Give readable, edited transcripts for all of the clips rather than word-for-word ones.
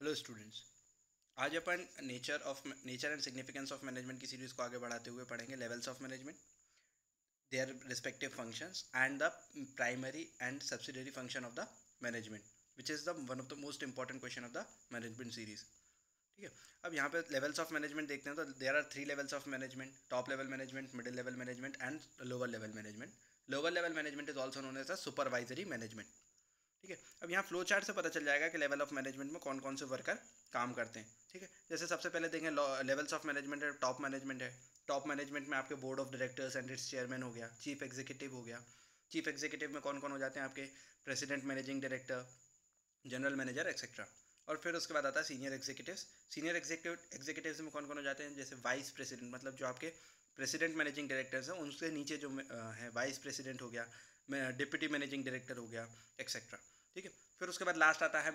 Hello students, आज अपन nature and significance of management की सीरीज़ को आगे बढ़ाते हुए पढ़ेंगे levels of management, their respective functions and the primary and subsidiary function of the management, which is the one of the most important question of the management series. ठीक है, अब यहाँ पे लेवल्स ऑफ मैनेजमेंट देखते हैं तो there are 3 levels of management: top level management, middle level management and lower level management. Lower level management is also known as the supervisory management. ठीक है, अब यहाँ फ्लो चार्ट से पता चल जाएगा कि लेवल ऑफ मैनेजमेंट में कौन कौन से वर्कर काम करते हैं। ठीक है, जैसे सबसे पहले देखें लेवल्स ऑफ मैनेजमेंट है, टॉप मैनेजमेंट है। टॉप मैनेजमेंट में आपके board of directors and it's chairman हो गया, चीफ एग्जीक्यूटिव हो गया। चीफ एग्जीक्यूटिव में कौन कौन हो जाते हैं आपके? President, managing director, general manager etcetera. और फिर उसके बाद आता है सीनियर एग्जीक्यूटिव्स। सीनियर एग्जीक्यूटिव्स में कौन कौन हो जाते हैं? जैसे वाइस प्रेसिडेंट, मतलब जो आपके प्रेसिडेंट मैनेजिंग डायरेक्टर्स हैं उनसे नीचे जो है वाइस प्रेसिडेंट हो गया, डिप्टी मैनेजिंग डायरेक्टर हो गया एक्सेट्रा। ठीक है, फिर उसके बाद लास्ट आता है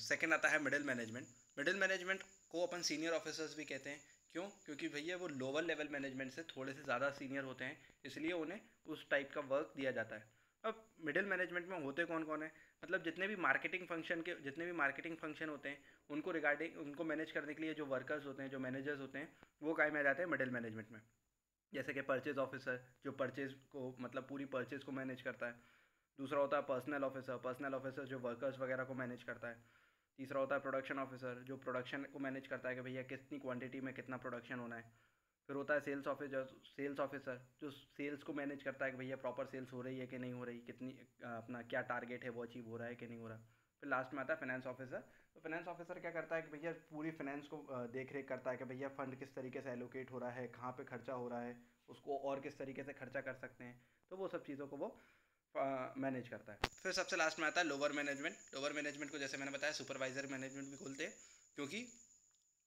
सेकंड आता है मिडिल मैनेजमेंट। मिडिल मैनेजमेंट को अपन सीनियर ऑफिसर्स भी कहते हैं। क्यों? क्योंकि भैया वो लोअर लेवल मैनेजमेंट से थोड़े से ज़्यादा सीनियर होते हैं, इसलिए उन्हें उस टाइप का वर्क दिया जाता है। अब मिडिल मैनेजमेंट में होते कौन कौन है? मतलब जितने भी मार्केटिंग फंक्शन होते हैं उनको मैनेज करने के लिए जो वर्कर्स होते हैं, जो मैनेजर्स होते हैं, वो काम में आ जाते हैं मिडिल मैनेजमेंट में। जैसे कि परचेज ऑफिसर, जो परचेज को मतलब पूरी परचेज को मैनेज करता है। दूसरा होता है पर्सनल ऑफिसर जो वर्कर्स वगैरह को मैनेज करता है। तीसरा होता है प्रोडक्शन ऑफिसर, जो प्रोडक्शन को मैनेज करता है कि भैया कितनी क्वांटिटी में कितना प्रोडक्शन होना है। फिर होता है सेल्स ऑफिसर जो सेल्स को मैनेज करता है कि भैया प्रॉपर सेल्स हो रही है कि नहीं हो रही, कितनी अपना क्या टारगेट है वो अचीव हो रहा है कि नहीं हो रहा। फिर लास्ट में आता है फाइनेंस ऑफिसर। तो फाइनेंस ऑफिसर क्या करता है कि भैया पूरी फाइनेंस को देख रेख करता है कि भैया फंड किस तरीके से एलोकेट हो रहा है, कहाँ पे खर्चा हो रहा है, उसको और किस तरीके से खर्चा कर सकते हैं। तो वो सब चीज़ों को वो मैनेज करता है। फिर सबसे लास्ट में आता है लोअर मैनेजमेंट। लोअर मैनेजमेंट को जैसे मैंने बताया सुपरवाइजर मैनेजमेंट भी बोलते हैं, क्योंकि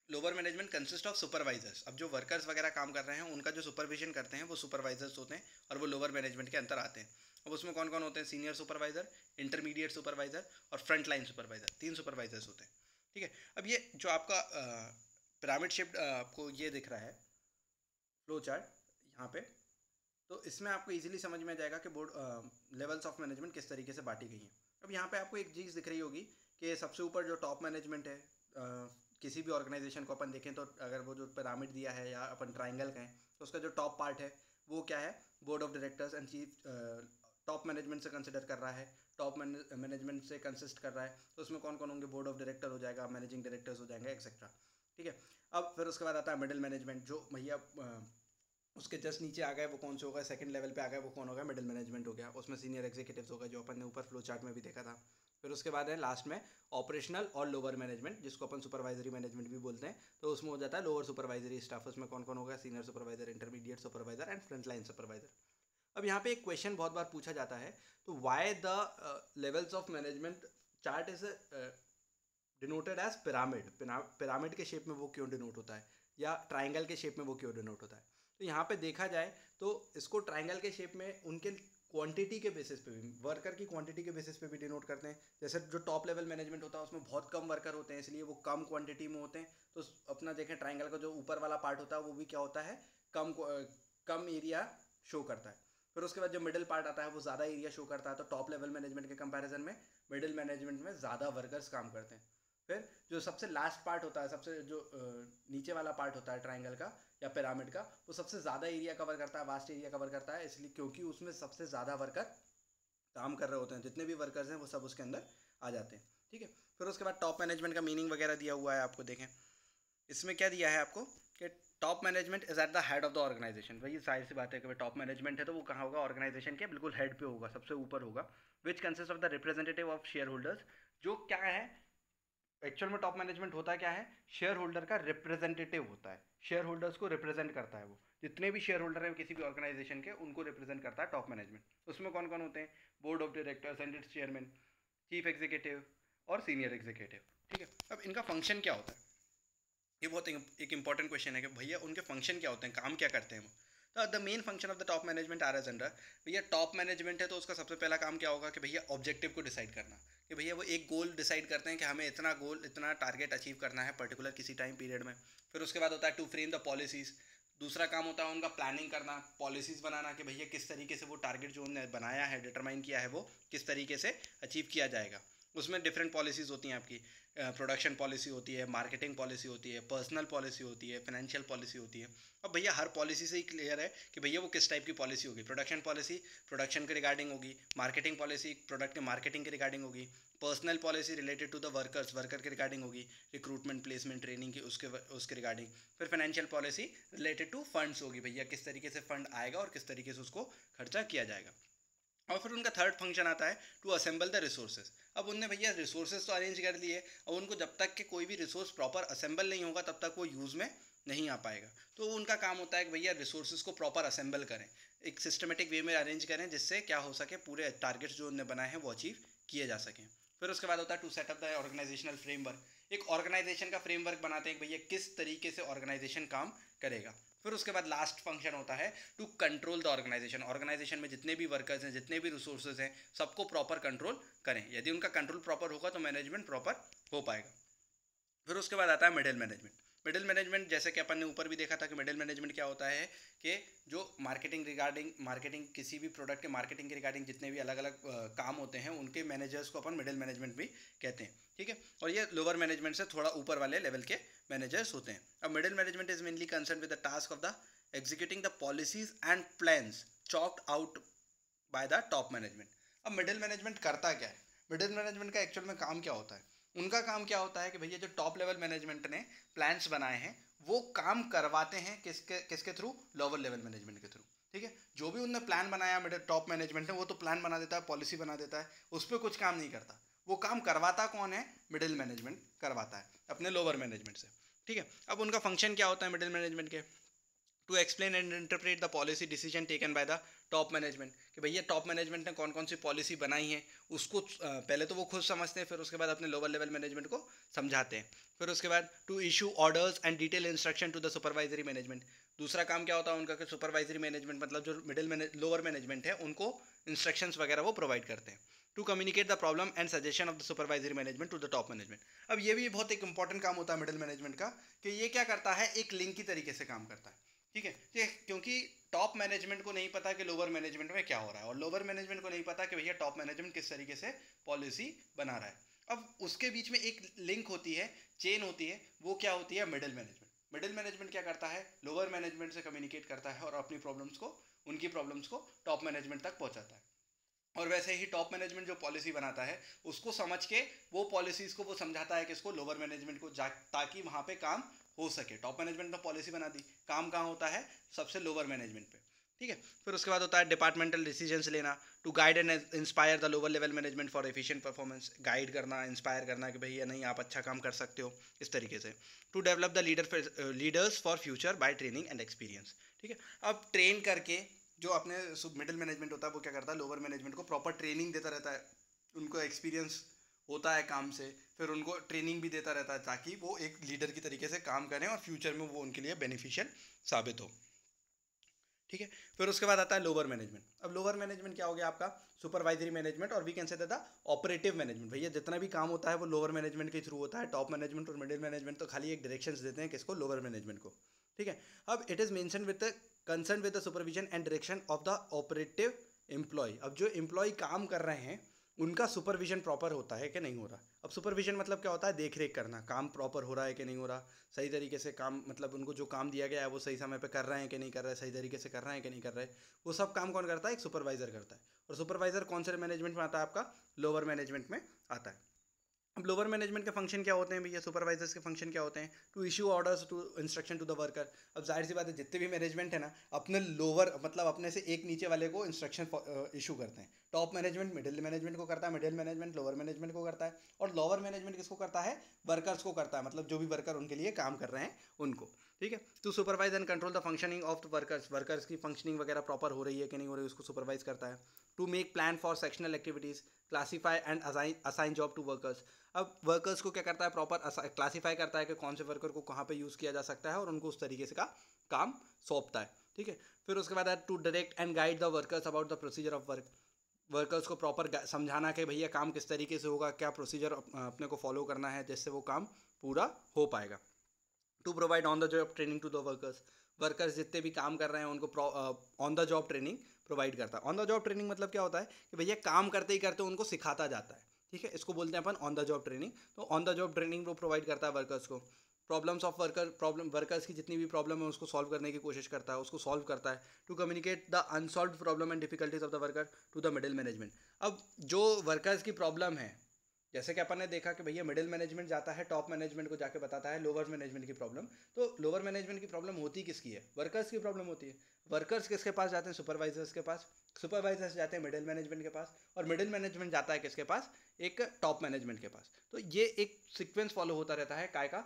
lower management consist of supervisors. अब जो वर्कर्स वगैरह काम कर रहे हैं उनका जो सुपरविजन करते हैं वो सुपरवाइजर्स होते हैं और वो लोअर मैनेजमेंट के अंतर आते हैं। अब उसमें कौन कौन होते हैं? सीनियर सुपरवाइजर, इंटरमीडिएट सुपरवाइजर और फ्रंट लाइन सुपरवाइजर। 3 सुपरवाइजर्स होते हैं। ठीक है, अब ये जो आपका पिरामिड शेप्ड आपको ये दिख रहा है फ्लो चार्ट यहाँ पे, तो इसमें आपको इजीली समझ में आ जाएगा कि बोर्ड लेवल्स ऑफ मैनेजमेंट किस तरीके से बांटी गई हैं। अब यहाँ पे आपको एक चीज़ दिख रही होगी कि सबसे ऊपर जो टॉप मैनेजमेंट है, किसी भी ऑर्गेनाइजेशन को अपन देखें तो अगर वो जो पिरामिड दिया है या अपन ट्राइंगल कहें तो उसका जो टॉप पार्ट है वो क्या है? Board of directors and chief top management से कंसिडर कर रहा है, टॉप मैनेजमेंट से कंसिस्ट कर रहा है। तो उसमें कौन कौन होंगे? बोर्ड ऑफ डायरेक्टर हो जाएगा, मैनेजिंग डायरेक्टर्स हो जाएंगे एक्सेट्रा। ठीक है, अब फिर उसके बाद आता है मिडिल मैनेजमेंट, जो भैया उसके जस्ट नीचे आ गए वो कौन से होगा? सेकंड लेवल पे आ गए वो कौन होगा? मिडिल मैनेजमेंट हो गया। उसमें सीनियर एग्जीक्यूटिव्स होगा जो अपन ने ऊपर फ्लो चार्ट में भी देखा था। फिर उसके बाद है लास्ट में ऑपरेशनल और लोअर मैनेजमेंट, जिसको अपन सुपरवाइजरी मैनेजमेंट भी बोलते हैं। तो उसमें हो जाता है लोअर सुपरवाइजरी स्टाफ। उसमें कौन कौन होगा? Senior supervisor, intermediate supervisor and front line supervisor. अब यहाँ पे एक क्वेश्चन बहुत बार पूछा जाता है, तो why the levels of management chart is denoted age pyramid. Pyramid के शेप में वो क्यों डिनोट होता है, या ट्राइंगल के शेप में वो क्यों डिनोट होता है? तो यहाँ पे देखा जाए तो इसको ट्राइंगल के शेप में उनके क्वांटिटी के बेसिस पे भी, वर्कर की क्वांटिटी के बेसिस पे भी डिनोट करते हैं। जैसे जो टॉप लेवल मैनेजमेंट होता है उसमें बहुत कम वर्कर होते हैं, इसलिए वो कम क्वांटिटी में होते हैं। तो अपना देखें ट्राइंगल का जो ऊपर वाला पार्ट होता है वो भी क्या होता है? कम एरिया शो करता है। फिर उसके बाद जो मिडिल पार्ट आता है वो ज़्यादा एरिया शो करता है। तो टॉप लेवल मैनेजमेंट के कंपैरिजन में मिडिल मैनेजमेंट में ज़्यादा वर्कर्स काम करते हैं। फिर जो सबसे लास्ट पार्ट होता है, सबसे जो नीचे वाला पार्ट होता है ट्राइंगल का या पिरामिड का, वो सबसे ज़्यादा एरिया कवर करता है, वास्ट एरिया कवर करता है, इसलिए क्योंकि उसमें सबसे ज़्यादा वर्कर काम कर रहे होते हैं। जितने भी वर्कर्स हैं वो सब उसके अंदर आ जाते हैं। ठीक है, फिर उसके बाद टॉप मैनेजमेंट का मीनिंग वगैरह दिया हुआ है आपको, देखें इसमें क्या दिया है आपको कि top management is at the head of the organisation. भाई ये सारी सी बात है कि भाई टॉप मैनेजमेंट है तो वो कहाँ होगा? ऑर्गेनाइजेशन के बिल्कुल हेड पे होगा, सबसे ऊपर होगा। Which consist of the representative of share holders, जो क्या है एक्चुअल में टॉप मैनेजमेंट होता क्या है? शेयर होल्डर का रिप्रेजेंटेटिव होता है, शेयर होल्डर्स को रिप्रेजेंट करता है। वो जितने भी शेयर होल्डर हैं किसी भी ऑर्गेनाइजेशन के, उनको रिप्रेजेंट करता है टॉप मैनेजमेंट। उसमें कौन कौन होते हैं? Board of directors and it's chairman, chief executive और सीनियर एग्जीक्यूटिव। ठीक है, अब इनका फंक्शन क्या होता है? ये बहुत एक इंपॉर्टेंट क्वेश्चन है कि भैया उनके फंक्शन क्या होते हैं, काम क्या करते हैं वो। तो the main function of the top management are as under, भैया टॉप मैनेजमेंट है तो उसका सबसे पहला काम क्या होगा कि भैया ऑब्जेक्टिव को डिसाइड करना, कि भैया वो एक गोल डिसाइड करते हैं कि हमें इतना गोल, इतना टारगेट अचीव करना है पर्टिकुलर किसी टाइम पीरियड में। फिर उसके बाद होता है टू फ्रेम द पॉलिसीज़। दूसरा काम होता है उनका प्लानिंग करना, पॉलिसीज़ बनाना कि भैया किस तरीके से वो टारगेट जो उन्होंने बनाया है, डिटरमाइन किया है, वो किस तरीके से अचीव किया जाएगा। उसमें डिफरेंट पॉलिसीज़ होती हैं आपकी, प्रोडक्शन पॉलिसी होती है, मार्केटिंग पॉलिसी होती है, पर्सनल पॉलिसी होती है, फाइनेंशियल पॉलिसी होती है। अब भैया हर पॉलिसी से ही क्लियर है कि भैया वो किस टाइप की पॉलिसी होगी। प्रोडक्शन पॉलिसी प्रोडक्शन के रिगार्डिंग होगी, मार्केटिंग पॉलिसी प्रोडक्ट के मार्केटिंग के रिगार्डिंग होगी, personal policy related to the workers worker के रिगार्डिंग होगी, रिक्रूटमेंट प्लेसमेंट ट्रेनिंग की उसके रिगार्डिंग। फिर financial policy related to funds होगी, भैया किस तरीके से फंड आएगा और किस तरीके से उसको खर्चा किया जाएगा। और फिर उनका थर्ड फंक्शन आता है टू असेंबल द रिसोर्सेज। अब उनने भैया रिसोर्सेज तो अरेंज कर लिए और उनको जब तक कि कोई भी रिसोर्स प्रॉपर असेंबल नहीं होगा तब तक वो यूज़ में नहीं आ पाएगा। तो उनका काम होता है कि भैया रिसोर्सेज को प्रॉपर असेंबल करें, एक सिस्टमेटिक वे में अरेंज करें जिससे क्या हो सके पूरे टारगेट्स जो उन्होंने बनाए हैं वो अचीव किए जा सकें। फिर उसके बाद होता है to set up the organisational framework. एक ऑर्गेनाइजेशन का फ्रेमवर्क बनाते हैं कि भैया किस तरीके से ऑर्गेनाइजेशन काम करेगा। फिर उसके बाद लास्ट फंक्शन होता है to control the organisation. Organisation में जितने भी वर्कर्स हैं, जितने भी रिसोर्सेज हैं, सबको प्रॉपर कंट्रोल करें। यदि उनका कंट्रोल प्रॉपर होगा तो मैनेजमेंट प्रॉपर हो पाएगा। फिर उसके बाद आता है मिडिल मैनेजमेंट। मिडिल मैनेजमेंट जैसे कि अपन ने ऊपर भी देखा था कि मिडिल मैनेजमेंट क्या होता है कि जो मार्केटिंग किसी भी प्रोडक्ट के मार्केटिंग के रिगार्डिंग जितने भी अलग अलग काम होते हैं उनके मैनेजर्स को अपन मिडिल मैनेजमेंट भी कहते हैं, ठीक है। और ये लोअर मैनेजमेंट से थोड़ा ऊपर वाले लेवल के मैनेजर्स होते हैं। अब middle management is mainly concern with the task of the executing the policies and plans choked out by the top management. अब मिडिल मैनेजमेंट करता क्या है, मिडिल मैनेजमेंट का एक्चुअल में काम क्या होता है। उनका काम क्या होता है कि भैया जो टॉप लेवल मैनेजमेंट ने प्लान्स बनाए हैं वो काम करवाते हैं किसके किसके थ्रू, लोअर लेवल मैनेजमेंट के थ्रू, ठीक है। जो भी उनने प्लान बनाया मिडिल टॉप मैनेजमेंट ने वो तो प्लान बना देता है, पॉलिसी बना देता है, उस पर कुछ काम नहीं करता। वो काम करवाता कौन है, मिडिल मैनेजमेंट करवाता है अपने लोअर मैनेजमेंट से, ठीक है। अब उनका फंक्शन क्या होता है मिडिल मैनेजमेंट के, to explain and interpret the policy decision taken by the top management. कि भैया टॉप मैनेजमेंट ने कौन कौन सी पॉलिसी बनाई है उसको पहले तो वो खुद समझते हैं, फिर उसके बाद अपने लोअर लेवल मैनेजमेंट को समझाते हैं। फिर उसके बाद to issue orders and detail instruction to the supervisory management. दूसरा काम क्या होता है उनका कि सुपरवाइजरी मैनेजमेंट मतलब जो लोअर मैनेजमेंट है उनको इंस्ट्रक्शंस वगैरह वो प्रोवाइड करते हैं। To communicate the problem and suggestion of the supervisory management to the top management. अब ये भी बहुत एक इंपॉर्टेंट काम होता है मिडिल मैनेजमेंट का कि ये क्या करता है, एक लिंक की तरीके से काम करता है, ठीक है। क्योंकि टॉप मैनेजमेंट को नहीं पता कि लोअर मैनेजमेंट में क्या हो रहा है और लोअर मैनेजमेंट को नहीं पता कि भैया टॉप मैनेजमेंट किस तरीके से पॉलिसी बना रहा है। अब उसके बीच में एक लिंक होती है, चेन होती है, वो क्या होती है, मिडिल मैनेजमेंट। मिडिल मैनेजमेंट क्या करता है, लोअर मैनेजमेंट से कम्युनिकेट करता है और अपनी प्रॉब्लम्स को, उनकी प्रॉब्लम्स को टॉप मैनेजमेंट तक पहुंचाता है। और वैसे ही टॉप मैनेजमेंट जो पॉलिसी बनाता है उसको समझ के वो पॉलिसीज को वो समझाता है किसको, लोअर मैनेजमेंट को, ताकि वहाँ पे काम हो सके। टॉप मैनेजमेंट ने पॉलिसी बना दी, काम कहाँ होता है, सबसे लोअर मैनेजमेंट पे, ठीक है। फिर उसके बाद होता है डिपार्टमेंटल डिसीजंस लेना, to guide and inspire the lower level management for efficient performance. Guide करना, इंस्पायर करना कि भैया नहीं आप अच्छा काम कर सकते हो, इस तरीके से। To develop the leaders for future by training and experience, ठीक है। अब ट्रेन करके जो अपने मिडिल मैनेजमेंट होता है वो क्या करता है, लोअर मैनेजमेंट को प्रॉपर ट्रेनिंग देता रहता है, उनको एक्सपीरियंस होता है काम से, फिर उनको ट्रेनिंग भी देता रहता है ताकि वो एक लीडर की तरीके से काम करें और फ्यूचर में वो उनके लिए बेनिफिशियल साबित हो, ठीक है। फिर उसके बाद आता है लोअर मैनेजमेंट। अब लोअर मैनेजमेंट क्या हो गया आपका, सुपरवाइजरी मैनेजमेंट और we can say the operative management. भैया जितना भी काम होता है वो लोअर मैनेजमेंट के थ्रू होता है। टॉप मैनेजमेंट और मिडिल मैनेजमेंट तो खाली एक डायरेक्शंस देते हैं किसको, लोअर मैनेजमेंट को, ठीक है। अब it is mention with the concern with the supervision and direction of the operative employ. अब जो एम्प्लॉय काम कर रहे हैं उनका सुपरविजन प्रॉपर होता है कि नहीं हो रहा। अब सुपरविजन मतलब क्या होता है, देख रेख करना, काम प्रॉपर हो रहा है कि नहीं हो रहा, सही तरीके से काम, मतलब उनको जो काम दिया गया है वो सही समय पे कर रहे हैं कि नहीं कर रहे, सही तरीके से कर रहे हैं कि नहीं कर रहे, वो सब काम कौन करता है, एक सुपरवाइजर करता है। और सुपरवाइजर कौन से मैनेजमेंट में आता है, आपका लोअर मैनेजमेंट में आता है। अब लोअर मैनेजमेंट के फंक्शन क्या होते हैं भैया, सुपरवाइजर्स के फंक्शन क्या होते हैं, to issue orders to instruction to the worker. अब जाहिर सी बात है जितने भी मैनेजमेंट है ना अपने लोअर मतलब अपने से एक नीचे वाले को इंस्ट्रक्शन इशू करते हैं। टॉप मैनेजमेंट मिडिल मैनेजमेंट को करता है, मिडिल मैनेजमेंट लोअर मैनेजमेंट को करता है, और लोअर मैनेजमेंट किसको करता है, वर्कर्स को करता है, मतलब जो भी वर्कर उनके लिए काम कर रहे हैं उनको, ठीक है। To supervise and control the functioning of the workers, workers की फंक्शनिंग वगैरह प्रॉपर हो रही है कि नहीं हो रही है उसको सुपरवाइज करता है। To make plan for sectional activities, classify and assign job to workers. अब वर्कर्स को क्या करता है, प्रॉपर क्लासीफाई करता है कि कौन से वर्कर को कहाँ पे यूज़ किया जा सकता है और उनको उस तरीके से का काम सौंपता है, ठीक है। फिर उसके बाद to direct and guide the workers about the procedure of work. Workers को प्रॉपर समझाना कि भैया काम किस तरीके से होगा, क्या प्रोसीजर अपने को फॉलो करना है जिससे वो काम पूरा हो पाएगा। To provide on the job training to the workers, workers जितने भी काम कर रहे हैं उनको on the job training provide करता है। ऑन द जॉब ट्रेनिंग मतलब क्या होता है कि भैया काम करते ही करते उनको सिखाता जाता है, ठीक है, इसको बोलते हैं अपन ऑन द जॉब ट्रेनिंग। तो ऑन द जॉब ट्रेनिंग वो प्रोवाइड करता है वर्कर्स को। प्रॉब्लम वर्कर्स की जितनी भी प्रॉब्लम है उसको सॉल्व करने की कोशिश करता है, उसको सॉल्व करता है, to communicate the unsolve problem and difficulties of the worker to the middle management. अब जो वर्कर्स की प्रॉब्लम है, जैसे कि अपन ने देखा कि भैया मिडिल मैनेजमेंट जाता है टॉप मैनेजमेंट को जाके बताता है लोअर मैनेजमेंट की प्रॉब्लम। तो लोअर मैनेजमेंट की प्रॉब्लम होती किसकी है? वर्कर्स की प्रॉब्लम होती है। वर्कर्स किसके पास जाते हैं? सुपरवाइजर्स के पास। सुपरवाइजर्स जाते हैं मिडिल मैनेजमेंट के पास, और मिडिल मैनेजमेंट जाता है किसके पास? एक टॉप मैनेजमेंट के पास। तो ये एक सीक्वेंस फॉलो होता रहता है काय का?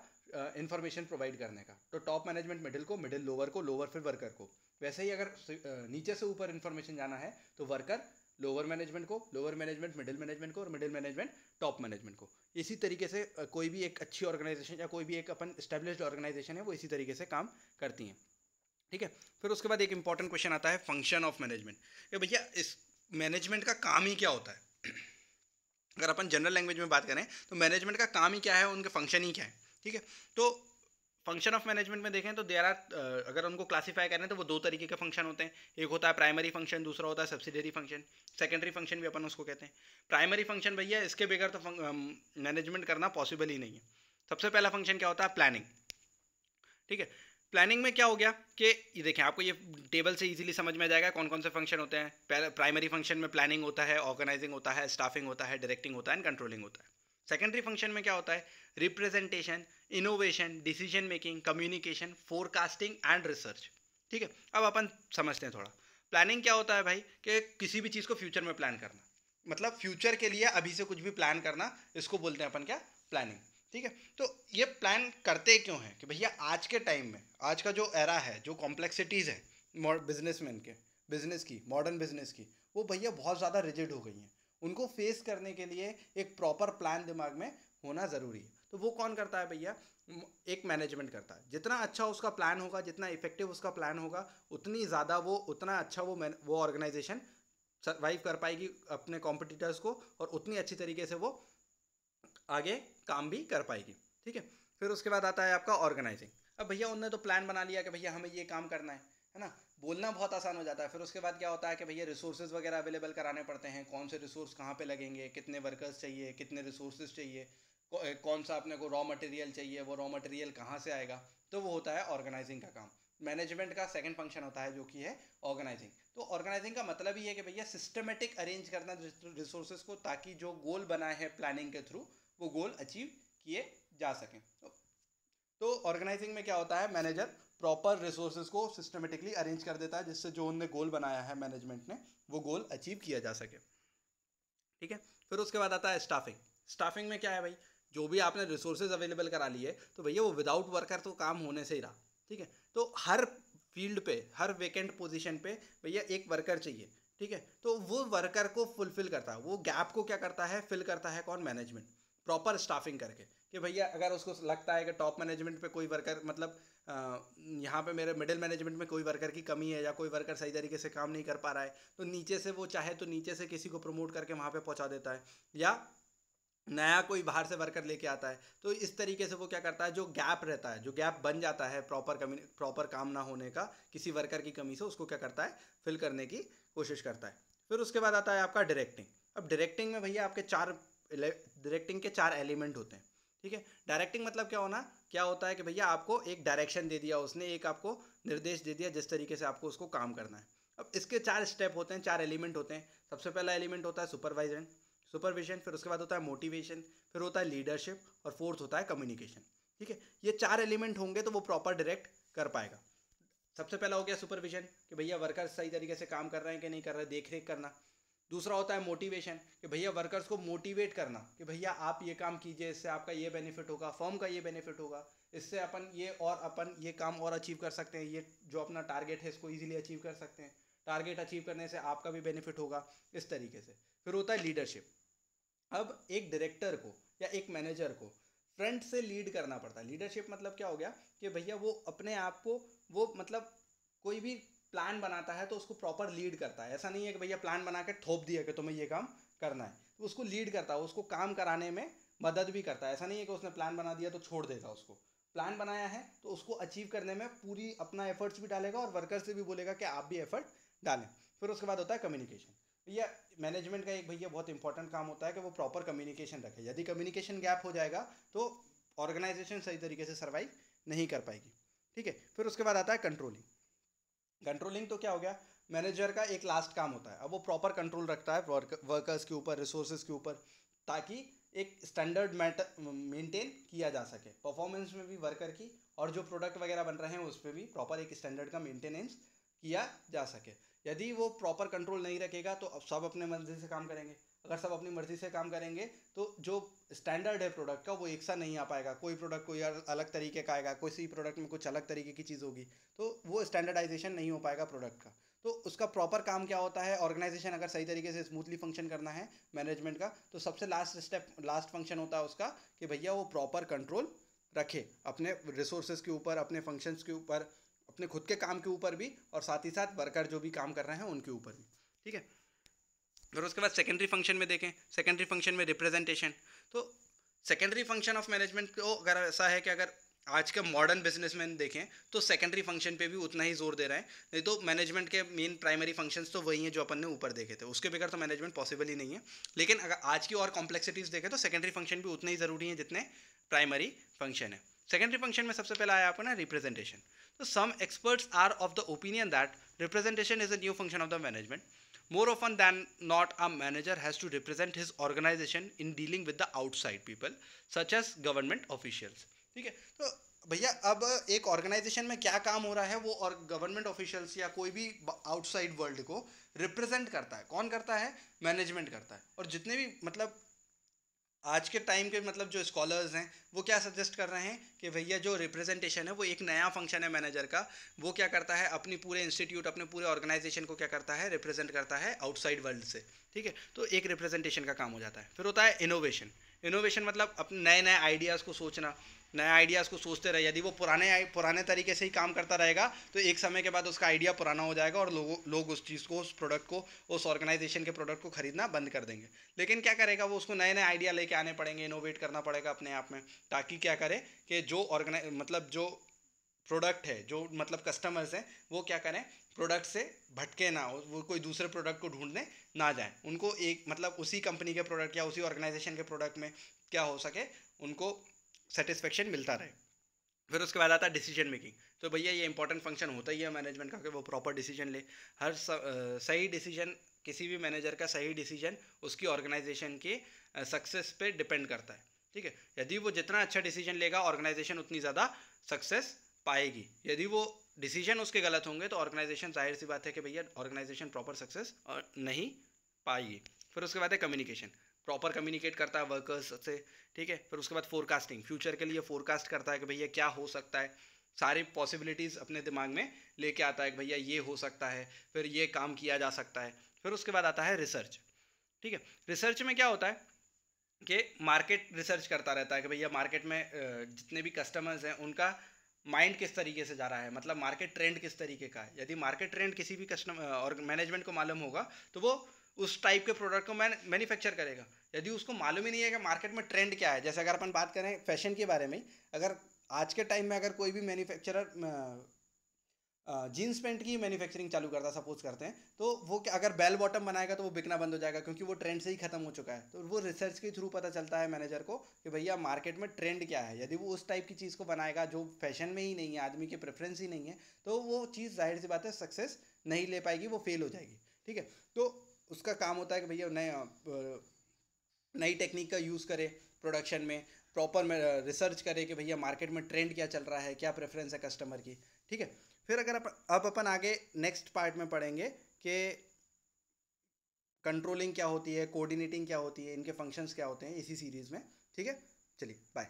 इन्फॉर्मेशन प्रोवाइड करने का। तो टॉप मैनेजमेंट मिडिल को, मिडिल लोअर को, लोअर फिर वर्कर को। वैसे ही अगर नीचे से ऊपर इन्फॉर्मेशन जाना है तो वर्कर लोअर मैनेजमेंट को, लोअर मैनेजमेंट मिडिल मैनेजमेंट को, और मिडिल मैनेजमेंट टॉप मैनेजमेंट को। इसी तरीके से कोई भी एक अच्छी ऑर्गेनाइजेशन या कोई भी एक अपन एस्टेब्लिश्ड ऑर्गेनाइजेशन है वो इसी तरीके से काम करती हैं। ठीक है, फिर उसके बाद एक इंपॉर्टेंट क्वेश्चन आता है फंक्शन ऑफ मैनेजमेंट। कि भैया इस मैनेजमेंट का काम ही क्या होता है? अगर अपन जनरल लैंग्वेज में बात करें तो मैनेजमेंट का काम ही क्या है, उनके फंक्शन ही क्या है। ठीक है, तो फंक्शन ऑफ मैनेजमेंट में देखें तो देयर आर, अगर उनको क्लासीफाई करें तो वो दो तरीके के फंक्शन होते हैं। एक होता है प्राइमरी फंक्शन, दूसरा होता है सब्सिडियरी फंक्शन। सेकेंडरी फंक्शन भी अपन उसको कहते हैं। प्राइमरी फंक्शन भैया इसके बगैर तो मैनेजमेंट करना पॉसिबल ही नहीं है। सबसे पहला फंक्शन क्या होता है? प्लानिंग। ठीक है, प्लानिंग में क्या हो गया कि ये देखें, आपको ये टेबल से इजीली समझ में आ जाएगा कौन कौन से फंक्शन होते हैं। प्राइमरी फंक्शन में प्लानिंग होता है, ऑर्गेनाइजिंग होता है, स्टाफिंग होता है, डायरेक्टिंग होता है एंड कंट्रोलिंग होता है। सेकेंडरी फंक्शन में क्या होता है? Representation, innovation, decision making, communication, forecasting and research. ठीक है, अब अपन समझते हैं थोड़ा। प्लानिंग क्या होता है भाई? कि किसी भी चीज़ को फ्यूचर में प्लान करना, मतलब फ्यूचर के लिए अभी से कुछ भी प्लान करना, इसको बोलते हैं अपन क्या? प्लानिंग। ठीक है, तो ये प्लान करते क्यों हैं? कि भैया आज के टाइम में, आज का जो एरा है, जो कॉम्प्लेक्सिटीज़ है बिजनेसमैन के, बिजनेस की, मॉडर्न बिजनेस की, वो भैया बहुत ज़्यादा रिजिड हो गई हैं। उनको फेस करने के लिए एक प्रॉपर प्लान दिमाग में होना ज़रूरी है। तो वो कौन करता है भैया? एक मैनेजमेंट करता है। जितना अच्छा उसका प्लान होगा, जितना इफेक्टिव उसका प्लान होगा, उतनी ज़्यादा वो, उतना अच्छा वो ऑर्गेनाइजेशन सर्वाइव कर पाएगी अपने कॉम्पिटिटर्स को, और उतनी अच्छी तरीके से वो आगे काम भी कर पाएगी। ठीक है, फिर उसके बाद आता है आपका ऑर्गेनाइजिंग। अब भैया उनने तो प्लान बना लिया कि भैया हमें ये काम करना है ना, बोलना बहुत आसान हो जाता है। फिर उसके बाद क्या होता है कि भैया रिसोर्सेज वगैरह अवेलेबल कराने पड़ते हैं, कौन से रिसोर्स कहाँ पे लगेंगे, कितने वर्कर्स चाहिए, कितने रिसोर्सेज चाहिए, कौन सा अपने को रॉ मटेरियल चाहिए, वो रॉ मटेरियल कहाँ से आएगा। तो वो होता है ऑर्गेनाइजिंग का काम। मैनेजमेंट का सेकंड फंक्शन होता है जो कि है ऑर्गेनाइजिंग। तो ऑर्गेनाइजिंग का मतलब ही है कि भैया सिस्टमेटिक अरेंज करना रिसोर्सेज को, ताकि जो गोल बनाए हैं प्लानिंग के थ्रू वो गोल अचीव किए जा सकें। तो ऑर्गेनाइजिंग में क्या होता है? मैनेजर प्रॉपर रिसोर्सेज को सिस्टमेटिकली अरेंज कर देता है, जिससे जो उनने गोल बनाया है मैनेजमेंट ने, वो गोल अचीव किया जा सके। ठीक है, फिर उसके बाद आता है स्टाफिंग। स्टाफिंग में क्या है भाई? जो भी आपने रिसोर्सेज अवेलेबल करा लिए, तो भैया वो विदाउट वर्कर तो काम होने से ही रहा। ठीक है, तो हर फील्ड पे, हर वेकेंट पोजीशन पे भैया एक वर्कर चाहिए। ठीक है, तो वो वर्कर को फुलफिल करता है, वो गैप को क्या करता है? फिल करता है कौन? मैनेजमेंट। प्रॉपर स्टाफिंग करके कि भैया अगर उसको लगता है कि टॉप मैनेजमेंट पे कोई वर्कर, मतलब यहाँ पे मेरे मिडिल मैनेजमेंट में कोई वर्कर की कमी है, या कोई वर्कर सही तरीके से काम नहीं कर पा रहा है, तो नीचे से वो चाहे तो नीचे से किसी को प्रमोट करके वहाँ पे पहुँचा देता है, या नया कोई बाहर से वर्कर लेके आता है। तो इस तरीके से वो क्या करता है? जो गैप रहता है, जो गैप बन जाता है प्रॉपर काम ना होने का किसी वर्कर की कमी से, उसको क्या करता है? फिल करने की कोशिश करता है। फिर उसके बाद आता है आपका डायरेक्टिंग। अब डायरेक्टिंग में भैया आपके डायरेक्टिंग के चार एलिमेंट होते हैं। ठीक है, डायरेक्टिंग मतलब क्या होता है कि भैया आपको एक डायरेक्शन दे दिया उसने, एक आपको निर्देश दे दिया जिस तरीके से आपको उसको काम करना है। अब इसके चार स्टेप होते हैं, चार एलिमेंट होते हैं। सबसे पहला एलिमेंट होता है सुपरविजन, फिर उसके बाद होता है मोटिवेशन, फिर होता है लीडरशिप, और फोर्थ होता है कम्युनिकेशन। ठीक है, ये चार एलिमेंट होंगे तो वो प्रॉपर डायरेक्ट कर पाएगा। सबसे पहला हो गया सुपरविजन, कि भैया वर्कर सही तरीके से काम कर रहे हैं कि नहीं कर रहे, देख रेख करना। दूसरा होता है मोटिवेशन, कि भैया वर्कर्स को मोटिवेट करना, कि भैया आप ये काम कीजिए, इससे आपका ये बेनिफिट होगा, फर्म का ये बेनिफिट होगा, इससे अपन ये काम और अचीव कर सकते हैं, ये जो अपना टारगेट है इसको ईजिली अचीव कर सकते हैं, टारगेट अचीव करने से आपका भी बेनिफिट होगा, इस तरीके से। फिर होता है लीडरशिप। अब एक डायरेक्टर को या एक मैनेजर को फ्रंट से लीड करना पड़ता है। लीडरशिप मतलब क्या हो गया? कि भैया वो अपने आप को, वो मतलब कोई भी प्लान बनाता है तो उसको प्रॉपर लीड करता है। ऐसा नहीं है कि भैया प्लान बना के थोप दिया कि तुम्हें ये काम करना है, तो उसको लीड करता है, उसको काम कराने में मदद भी करता है। ऐसा नहीं है कि उसने प्लान बना दिया तो छोड़ देगा उसको। प्लान बनाया है तो उसको अचीव करने में पूरी अपना एफर्ट्स भी डालेगा, और वर्कर से भी बोलेगा कि आप भी एफर्ट डालें। फिर उसके बाद होता है कम्युनिकेशन। भैया मैनेजमेंट का एक भैया बहुत इंपॉर्टेंट काम होता है कि वो प्रॉपर कम्युनिकेशन रखे। यदि कम्युनिकेशन गैप हो जाएगा तो ऑर्गेनाइजेशन सही तरीके से सर्वाइव नहीं कर पाएगी। ठीक है, फिर उसके बाद आता है कंट्रोलिंग। कंट्रोलिंग तो क्या हो गया, मैनेजर का एक लास्ट काम होता है। अब वो प्रॉपर कंट्रोल रखता है वर्कर्स के ऊपर, रिसोर्सेज के ऊपर, ताकि एक स्टैंडर्ड मेंटेन किया जा सके परफॉर्मेंस में भी वर्कर की, और जो प्रोडक्ट वगैरह बन रहे हैं उस पर भी प्रॉपर एक स्टैंडर्ड का मेंटेनेंस किया जा सके। यदि वो प्रॉपर कंट्रोल नहीं रखेगा तो अब सब अपने मर्जी से काम करेंगे। अगर सब अपनी मर्जी से काम करेंगे तो जो स्टैंडर्ड है प्रोडक्ट का वो एक सा नहीं आ पाएगा। कोई प्रोडक्ट कोई अलग तरीके का आएगा, कोई सी प्रोडक्ट में कुछ अलग तरीके की चीज़ होगी, तो वो स्टैंडर्डाइजेशन नहीं हो पाएगा प्रोडक्ट का। तो उसका प्रॉपर काम क्या होता है, ऑर्गेनाइजेशन अगर सही तरीके से स्मूथली फंक्शन करना है मैनेजमेंट का, तो सबसे लास्ट स्टेप, लास्ट फंक्शन होता है उसका कि भैया वो प्रॉपर कंट्रोल रखे अपने रिसोर्सेज के ऊपर, अपने फंक्शंस के ऊपर, अपने खुद के काम के ऊपर भी, और साथ ही साथ वर्कर जो भी काम कर रहे हैं उनके ऊपर भी। ठीक है, फिर उसके बाद सेकेंडरी फंक्शन में देखें, सेकेंडरी फंक्शन में रिप्रेजेंटेशन। तो सेकेंडरी फंक्शन ऑफ मैनेजमेंट को अगर ऐसा है कि अगर आज के मॉडर्न बिजनेसमैन देखें तो सेकेंडरी फंक्शन पे भी उतना ही जोर दे रहे हैं। नहीं तो मैनेजमेंट के मेन प्राइमरी फंक्शंस तो वही हैं जो अपन ने ऊपर देखे थे, उसके बगैर तो मैनेजमेंट पॉसिबल ही नहीं है। लेकिन अगर आज की और कॉम्प्लेक्सिटीज़ देखें तो सेकेंडरी फंक्शन भी उतने ही ज़रूरी हैं जितने प्राइमरी फंक्शन है। सेकेंडरी फंक्शन में सबसे पहला आया अपना रिप्रेजेंटेशन। तो some experts are of the opinion that representation is a new function of the management. More often than not, a manager has to represent his organization in dealing with the outside people, such as government officials. ठीक है, तो भैया अब एक organisation में क्या काम हो रहा है वो, और गवर्नमेंट ऑफिशियल्स या कोई भी आउटसाइड वर्ल्ड को रिप्रेजेंट करता है। कौन करता है, मैनेजमेंट करता है। और जितने भी मतलब आज के टाइम के मतलब जो स्कॉलर्स हैं वो क्या सजेस्ट कर रहे हैं कि भैया जो रिप्रेजेंटेशन है वो एक नया फंक्शन है मैनेजर का। वो क्या करता है, अपनी पूरे इंस्टीट्यूट, अपने पूरे ऑर्गेनाइजेशन को क्या करता है, रिप्रेजेंट करता है आउटसाइड वर्ल्ड से। ठीक है, तो एक रिप्रेजेंटेशन का काम हो जाता है। फिर होता है इनोवेशन। इनोवेशन मतलब अपने नए नए आइडियाज़ को सोचना, नए आइडियाज़ को सोचते रहे। यदि वो पुराने तरीके से ही काम करता रहेगा तो एक समय के बाद उसका आइडिया पुराना हो जाएगा और लोग उस चीज़ को, उस प्रोडक्ट को, उस ऑर्गेनाइजेशन के प्रोडक्ट को खरीदना बंद कर देंगे। लेकिन क्या करेगा वो, उसको नए नए आइडिया लेके आने पड़ेंगे, इनोवेट करना पड़ेगा अपने आप में, ताकि क्या करे कि जो मतलब जो प्रोडक्ट है, जो मतलब कस्टमर्स हैं, वो क्या करें, प्रोडक्ट से भटके ना, वो कोई दूसरे प्रोडक्ट को ढूंढने ना जाए। उनको एक मतलब उसी कंपनी के प्रोडक्ट या उसी ऑर्गेनाइजेशन के प्रोडक्ट में क्या हो सके, उनको सेटिस्फेक्शन मिलता रहे। फिर उसके बाद आता है डिसीजन मेकिंग। तो भैया ये इंपॉर्टेंट फंक्शन होता ही है मैनेजमेंट का कि वो प्रॉपर डिसीजन ले। सही डिसीजन, किसी भी मैनेजर का सही डिसीजन उसकी ऑर्गेनाइजेशन के सक्सेस पे डिपेंड करता है। ठीक है, यदि वो जितना अच्छा डिसीजन लेगा ऑर्गेनाइजेशन उतनी ज़्यादा सक्सेस पाएगी। यदि वो डिसीजन उसके गलत होंगे तो ऑर्गेनाइजेशन, जाहिर सी बात है कि भैया ऑर्गेनाइजेशन प्रॉपर सक्सेस नहीं पाएगी। फिर उसके बाद है कम्युनिकेशन। प्रॉपर कम्युनिकेट करता है वर्कर्स से। ठीक है, फिर उसके बाद फोरकास्टिंग, फ्यूचर के लिए फोरकास्ट करता है कि भैया क्या हो सकता है, सारी पॉसिबिलिटीज़ अपने दिमाग में लेके आता है कि भैया ये हो सकता है, फिर ये काम किया जा सकता है। फिर उसके बाद आता है रिसर्च। ठीक है, रिसर्च में क्या होता है कि मार्केट रिसर्च करता रहता है कि भैया मार्केट में जितने भी कस्टमर्स हैं उनका माइंड किस तरीके से जा रहा है, मतलब मार्केट ट्रेंड किस तरीके का है। यदि मार्केट ट्रेंड किसी भी कस्टमर और मैनेजमेंट को मालूम होगा तो वो उस टाइप के प्रोडक्ट को मैन्युफैक्चर करेगा। यदि उसको मालूम ही नहीं है कि मार्केट में ट्रेंड क्या है, जैसे अगर अपन बात करें फैशन के बारे में, अगर आज के टाइम में अगर कोई भी मैन्युफैक्चरर जीन्स पैंट की मैन्युफैक्चरिंग चालू करता, सपोज करते हैं, तो वो अगर बेल बॉटम बनाएगा तो वो बिकना बंद हो जाएगा, क्योंकि वो ट्रेंड से ही खत्म हो चुका है। तो वो रिसर्च के थ्रू पता चलता है मैनेजर को कि भैया मार्केट में ट्रेंड क्या है। यदि वो उस टाइप की चीज़ को बनाएगा जो फैशन में ही नहीं है, आदमी के प्रेफरेंस ही नहीं है, तो वो चीज़ जाहिर सी बात है सक्सेस नहीं ले पाएगी, वो फेल हो जाएगी। ठीक है, तो उसका काम होता है कि भैया नई टेक्निक का यूज़ करे प्रोडक्शन में, प्रॉपर रिसर्च करे कि भैया मार्केट में ट्रेंड क्या चल रहा है, क्या प्रेफरेंस है कस्टमर की। ठीक है, फिर अगर अब अपन आगे नेक्स्ट पार्ट में पढ़ेंगे कि कंट्रोलिंग क्या होती है, कोऑर्डिनेटिंग क्या होती है, इनके फंक्शंस क्या होते हैं इसी सीरीज़ में। ठीक है, चलिए बाय।